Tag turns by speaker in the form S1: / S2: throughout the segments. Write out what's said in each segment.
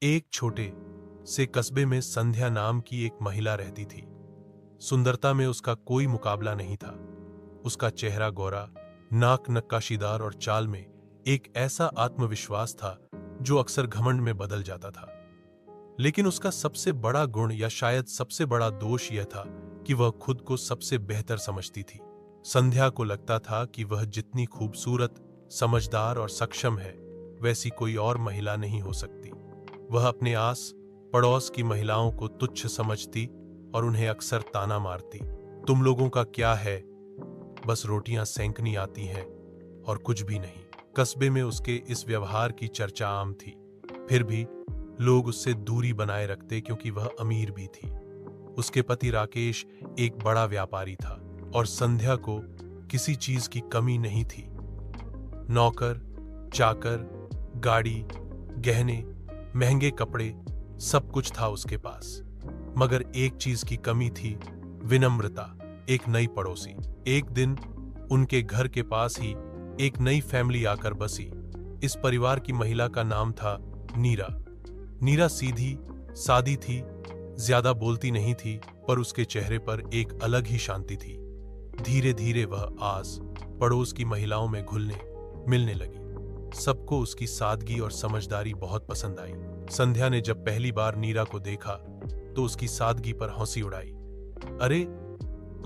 S1: एक छोटे से कस्बे में संध्या नाम की एक महिला रहती थी। सुंदरता में उसका कोई मुकाबला नहीं था। उसका चेहरा गोरा, नाक नक्काशीदार और चाल में एक ऐसा आत्मविश्वास था जो अक्सर घमंड में बदल जाता था। लेकिन उसका सबसे बड़ा गुण या शायद सबसे बड़ा दोष यह था कि वह खुद को सबसे बेहतर समझती थी। संध्या को लगता था कि वह जितनी खूबसूरत, समझदार और सक्षम है, वैसी कोई और महिला नहीं हो सकती। वह अपने आस पड़ोस की महिलाओं को तुच्छ समझती और उन्हें अक्सर ताना मारती। तुम लोगों का क्या है, बस रोटियां सेंकनी आती हैं और कुछ भी नहीं। कस्बे में उसके इस व्यवहार की चर्चा आम थी। फिर भी लोग उससे दूरी बनाए रखते क्योंकि वह अमीर भी थी। उसके पति राकेश एक बड़ा व्यापारी था और संध्या को किसी चीज की कमी नहीं थी। नौकर, चाकर, गाड़ी, गहने, महंगे कपड़े, सब कुछ था उसके पास। मगर एक चीज की कमी थी, विनम्रता। एक नई पड़ोसी। एक दिन उनके घर के पास ही एक नई फैमिली आकर बसी। इस परिवार की महिला का नाम था नीरा। नीरा सीधी सादी थी, ज्यादा बोलती नहीं थी, पर उसके चेहरे पर एक अलग ही शांति थी। धीरे धीरे वह आस पड़ोस की महिलाओं में घुलने मिलने लगी। सबको उसकी सादगी और समझदारी बहुत पसंद आई। संध्या ने जब पहली बार नीरा को देखा तो उसकी सादगी पर हंसी उड़ाई। अरे,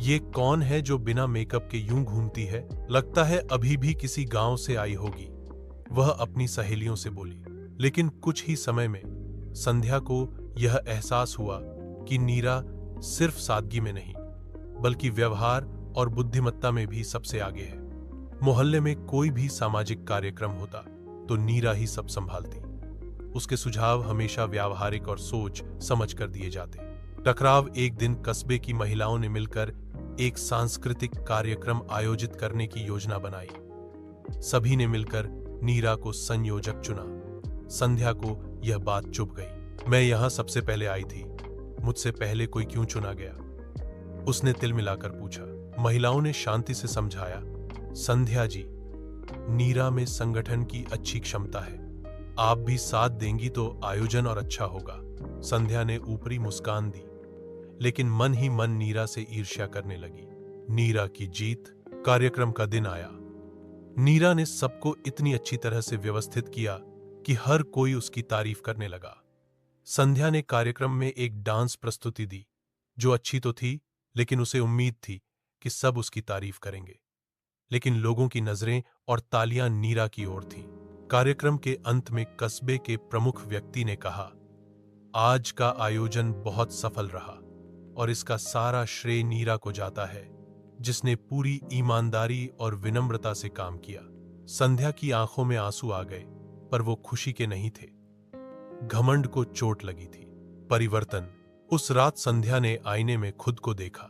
S1: ये कौन है जो बिना मेकअप के यूं घूमती है? लगता है अभी भी किसी गांव से आई होगी, वह अपनी सहेलियों से बोली। लेकिन कुछ ही समय में संध्या को यह एहसास हुआ कि नीरा सिर्फ सादगी में नहीं, बल्कि व्यवहार और बुद्धिमत्ता में भी सबसे आगे है। मोहल्ले में कोई भी सामाजिक कार्यक्रम होता तो नीरा ही सब संभालती। उसके सुझाव हमेशा व्यावहारिक और सोच समझ कर दिए जाते। टकराव। एक दिन कस्बे की महिलाओं ने मिलकर एक सांस्कृतिक कार्यक्रम आयोजित करने की योजना बनाई। सभी ने मिलकर नीरा को संयोजक चुना। संध्या को यह बात चुभ गई। मैं यहां सबसे पहले आई थी, मुझसे पहले कोई क्यों चुना गया? उसने तिल मिलाकर पूछा। महिलाओं ने शांति से समझाया, संध्या जी, नीरा में संगठन की अच्छी क्षमता है। आप भी साथ देंगी तो आयोजन और अच्छा होगा। संध्या ने ऊपरी मुस्कान दी, लेकिन मन ही मन नीरा से ईर्ष्या करने लगी। नीरा की जीत। कार्यक्रम का दिन आया। नीरा ने सबको इतनी अच्छी तरह से व्यवस्थित किया कि हर कोई उसकी तारीफ करने लगा। संध्या ने कार्यक्रम में एक डांस प्रस्तुति दी जो अच्छी तो थी, लेकिन उसे उम्मीद थी कि सब उसकी तारीफ करेंगे। लेकिन लोगों की नजरें और तालियां नीरा की ओर थीं। कार्यक्रम के अंत में कस्बे के प्रमुख व्यक्ति ने कहा, आज का आयोजन बहुत सफल रहा और इसका सारा श्रेय नीरा को जाता है, जिसने पूरी ईमानदारी और विनम्रता से काम किया। संध्या की आंखों में आंसू आ गए, पर वो खुशी के नहीं थे। घमंड को चोट लगी थी। परिवर्तन। उस रात संध्या ने आईने में खुद को देखा।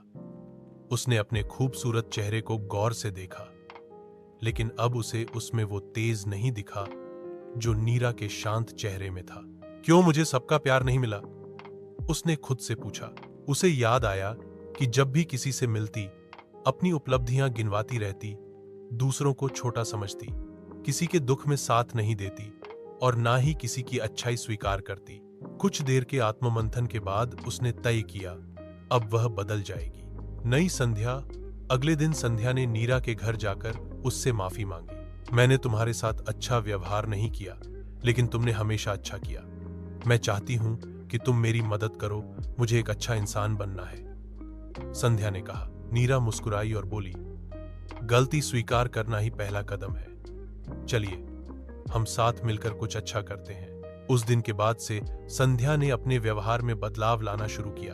S1: उसने अपने खूबसूरत चेहरे को गौर से देखा, लेकिन अब उसे उसमें वो तेज नहीं दिखा जो नीरा के शांत चेहरे में था। क्यों मुझे सबका प्यार नहीं मिला? उसने खुद से पूछा। उसे याद आया कि जब भी किसी से मिलती, अपनी उपलब्धियां गिनवाती रहती, दूसरों को छोटा समझती, किसी के दुख में साथ नहीं देती और ना ही किसी की अच्छाई स्वीकार करती। कुछ देर के आत्ममंथन के बाद उसने तय किया, अब वह बदल जाएगी। नई संध्या। अगले दिन संध्या ने नीरा के घर जाकर उससे माफी मांगी। मैंने तुम्हारे साथ अच्छा व्यवहार नहीं किया, लेकिन तुमने हमेशा अच्छा किया। मैं चाहती हूं कि तुम मेरी मदद करो, मुझे एक अच्छा इंसान बनना है, संध्या ने कहा। नीरा मुस्कुराई और बोली, गलती स्वीकार करना ही पहला कदम है। चलिए हम साथ मिलकर कुछ अच्छा करते हैं। उस दिन के बाद से संध्या ने अपने व्यवहार में बदलाव लाना शुरू किया।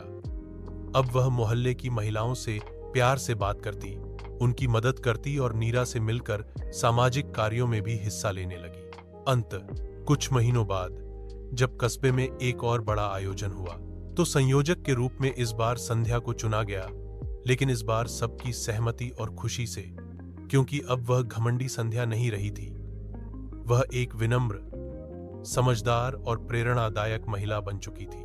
S1: अब वह मोहल्ले की महिलाओं से प्यार से बात करती, उनकी मदद करती और नीरा से मिलकर सामाजिक कार्यों में भी हिस्सा लेने लगी। अंत। कुछ महीनों बाद जब कस्बे में एक और बड़ा आयोजन हुआ तो संयोजक के रूप में इस बार संध्या को चुना गया, लेकिन इस बार सबकी सहमति और खुशी से, क्योंकि अब वह घमंडी संध्या नहीं रही थी। वह एक विनम्र, समझदार और प्रेरणादायक महिला बन चुकी थी।